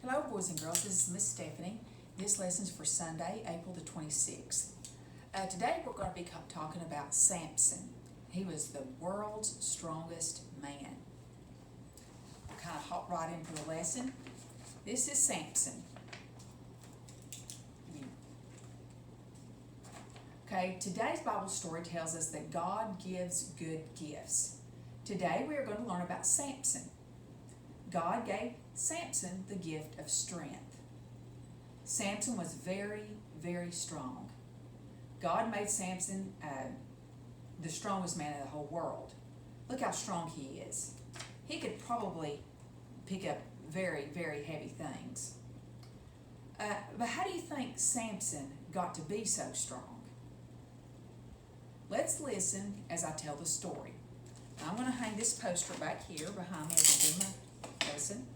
Hello, boys and girls. This is Miss Stephanie. This lesson's for Sunday, April the 26th. Today we're going to be talking about Samson. He was the world's strongest man. We'll kind of hop right into the lesson. This is Samson. Okay, today's Bible story tells us that God gives good gifts. Today we are going to learn about Samson. God gave Samson the gift of strength. Samson was very, very strong. God made Samson the strongest man in the whole world. Look how strong he is. He could probably pick up very, very heavy things. But how do you think Samson got to be so strong? Let's listen as I tell the story. I'm going to hang this poster back here behind me as I do my lesson.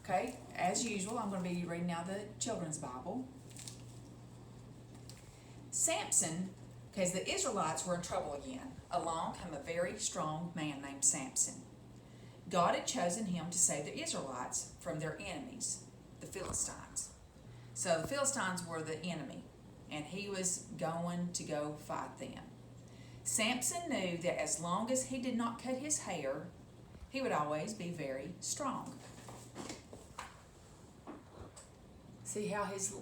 Okay, as usual, I'm going to be reading out the Children's Bible. Samson, because the Israelites were in trouble again, along came a very strong man named Samson. God had chosen him to save the Israelites from their enemies, the Philistines. So the Philistines were the enemy, and he was going to go fight them. Samson knew that as long as he did not cut his hair, he would always be very strong. See how his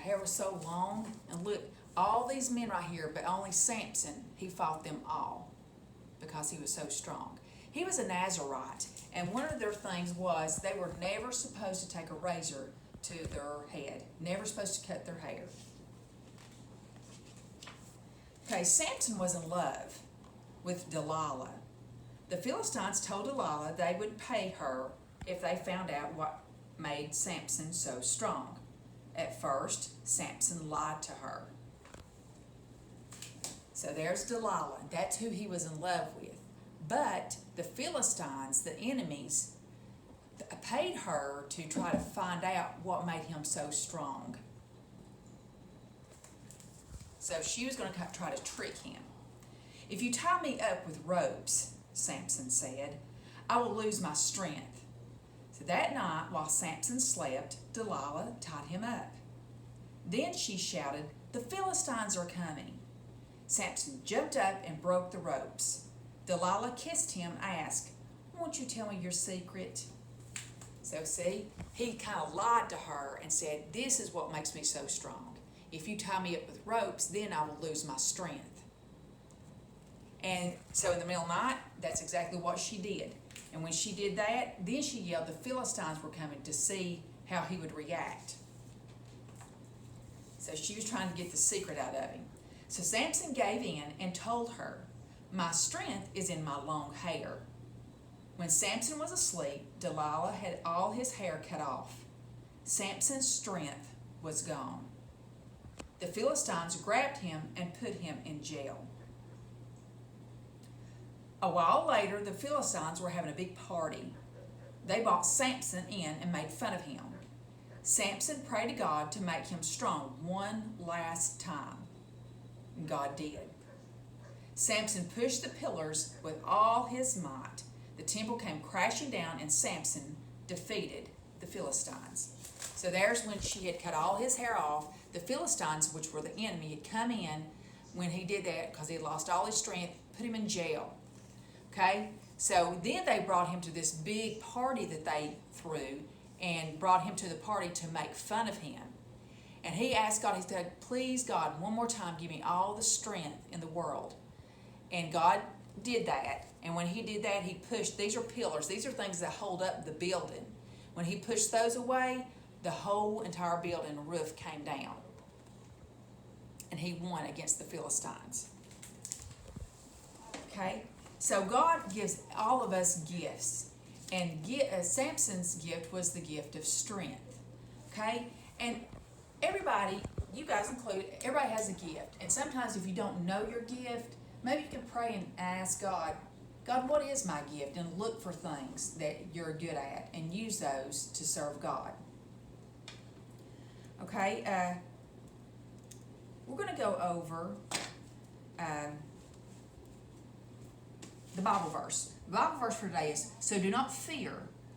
hair was so long? And look, all these men right here, but only Samson, he fought them all because he was so strong. He was a Nazarite, and one of their things was they were never supposed to take a razor to their head, never supposed to cut their hair. Okay, Samson was in love with Delilah. The Philistines told Delilah they would pay her if they found out what made Samson so strong. At first, Samson lied to her. So there's Delilah. That's who he was in love with. But the Philistines, the enemies, paid her to try to find out what made him so strong. So she was going to try to trick him. If you tie me up with ropes, Samson said, I will lose my strength. So that night, while Samson slept, Delilah tied him up. Then she shouted, the Philistines are coming. Samson jumped up and broke the ropes. Delilah kissed him, asked, won't you tell me your secret? So see, he kind of lied to her and said, this is what makes me so strong. If you tie me up with ropes, then I will lose my strength. And so in the middle of the night, that's exactly what she did. And when she did that, then she yelled the Philistines were coming to see how he would react. So she was trying to get the secret out of him. So Samson gave in and told her, my strength is in my long hair. When Samson was asleep, Delilah had all his hair cut off. Samson's strength was gone. The Philistines grabbed him and put him in jail. A while later, the Philistines were having a big party. They brought Samson in and made fun of him. Samson prayed to God to make him strong one last time. And God did. Samson pushed the pillars with all his might. The temple came crashing down and Samson defeated the Philistines. So there's when she had cut all his hair off. The Philistines, which were the enemy, had come in when he did that because he had lost all his strength, put him in jail. Okay, so then they brought him to this big party that they threw and brought him to the party to make fun of him. And he asked God, he said, please God, one more time, give me all the strength in the world. And God did that. And when he did that, he pushed, these are pillars, these are things that hold up the building. When he pushed those away, the whole entire building roof came down. And he won against the Philistines. Okay? So God gives all of us gifts. And Samson's gift was the gift of strength. Okay? And everybody, you guys included, everybody has a gift. And sometimes if you don't know your gift, maybe you can pray and ask God, God, what is my gift? And look for things that you're good at and use those to serve God. Okay? We're going to go over the Bible verse. The Bible verse for today is, so do not fear,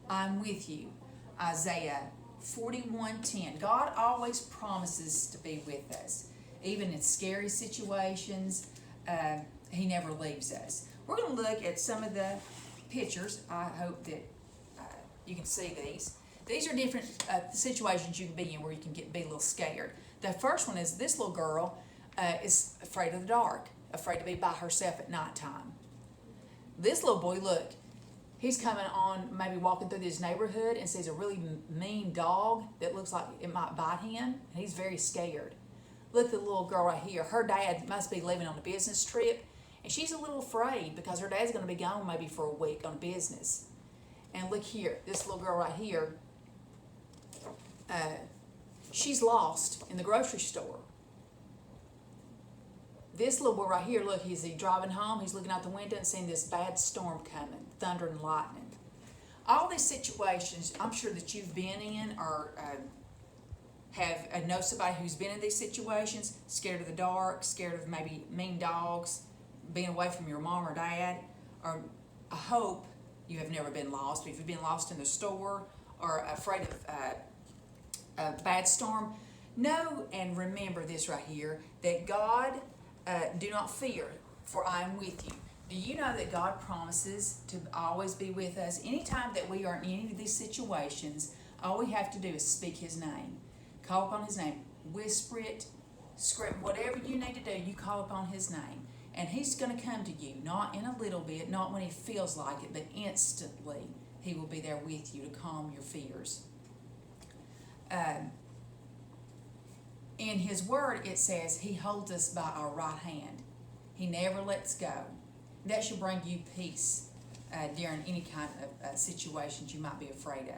I'm with you. Isaiah 41:10. God always promises to be with us. Even in scary situations, He never leaves us. We're going to look at some of the pictures. I hope that you can see these. These are different situations you can be in where you can be a little scared. The first one is this little girl is afraid of the dark, afraid to be by herself at nighttime. This little boy, look, he's coming on, maybe walking through this neighborhood and sees a really mean dog that looks like it might bite him, and he's very scared. Look at the little girl right here. Her dad must be leaving on a business trip, and she's a little afraid because her dad's going to be gone maybe for a week on business. And look here, this little girl right here, she's lost in the grocery store. This little boy right here, look, he's driving home, he's looking out the window and seeing this bad storm coming, thunder and lightning. All these situations, I'm sure that you've been in or know somebody who's been in these situations, scared of the dark, scared of maybe mean dogs, being away from your mom or dad, or I hope you have never been lost. If you've been lost in the store or afraid of a bad storm, know and remember this right here, that God, do not fear, for I am with you. Do you know that God promises to always be with us? Anytime that we are in any of these situations, all we have to do is speak His name. Call upon His name. Whisper it, script, whatever you need to do, you call upon His name. And He's going to come to you, not in a little bit, not when He feels like it, but instantly He will be there with you to calm your fears. In His Word, it says He holds us by our right hand. He never lets go. That should bring you peace during any kind of situations you might be afraid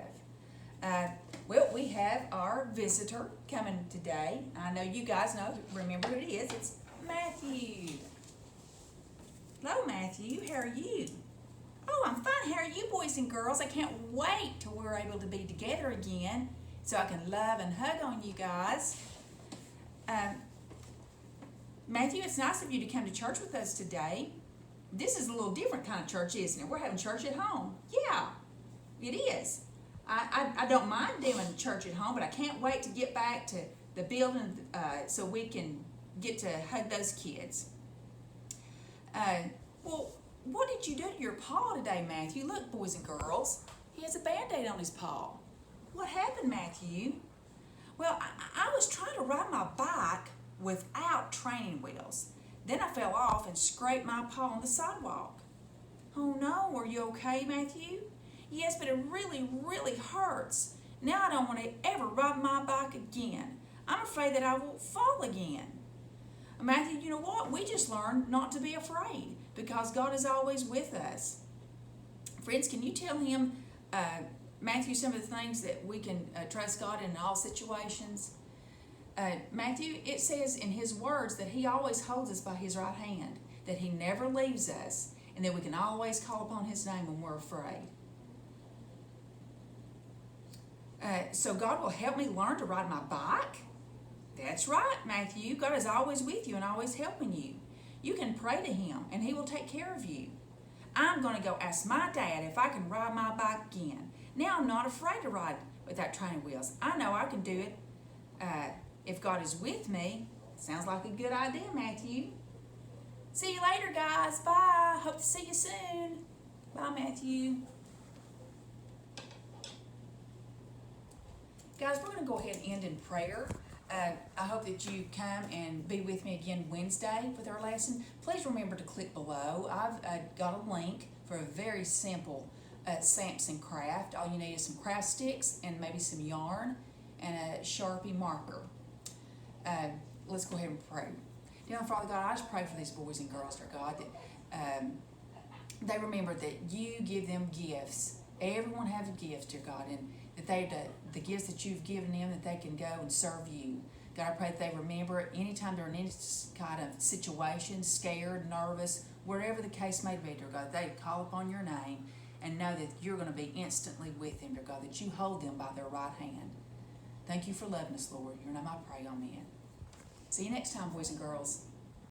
of. Well, we have our visitor coming today. I know you guys remember who it is. It's Matthew. Hello, Matthew. How are you? Oh, I'm fine. How are you, boys and girls? I can't wait till we're able to be together again so I can love and hug on you guys. Matthew, it's nice of you to come to church with us today. This is a little different kind of church, isn't it? We're having church at home. Yeah, it is. I don't mind doing church at home, but I can't wait to get back to the building so we can get to hug those kids. Well, what did you do to your paw today, Matthew? Look, boys and girls, he has a Band-Aid on his paw. What happened, Matthew? Well, I was trying to ride my bike without training wheels. Then I fell off and scraped my paw on the sidewalk. Oh no, are you okay, Matthew? Yes, but it really, really hurts. Now I don't want to ever ride my bike again. I'm afraid that I will fall again. Matthew, you know what? We just learned not to be afraid because God is always with us. Friends, can you tell him, Matthew, some of the things that we can trust God in all situations? Matthew, it says in his words that he always holds us by his right hand, that he never leaves us, and that we can always call upon his name when we're afraid. So God will help me learn to ride my bike? That's right, Matthew. God is always with you and always helping you. You can pray to him, and he will take care of you. I'm going to go ask my dad if I can ride my bike again. Now I'm not afraid to ride without training wheels. I know I can do it. If God is with me, sounds like a good idea, Matthew. See you later, guys. Bye. Hope to see you soon. Bye, Matthew. Guys, we're going to go ahead and end in prayer. I hope that you come and be with me again Wednesday with our lesson. Please remember to click below. I've got a link for a very simple Samson craft. All you need is some craft sticks and maybe some yarn and a Sharpie marker. Let's go ahead and pray. Dear Father God, I just pray for these boys and girls, dear God, that they remember that you give them gifts. Everyone has a gift, dear God, and that the gifts that you've given them, that they can go and serve you. God, I pray that they remember anytime they're in any kind of situation, scared, nervous, wherever the case may be, dear God, they call upon your name and know that you're going to be instantly with them, dear God, that you hold them by their right hand. Thank you for loving us, Lord. In your name I pray, amen. See you next time, boys and girls.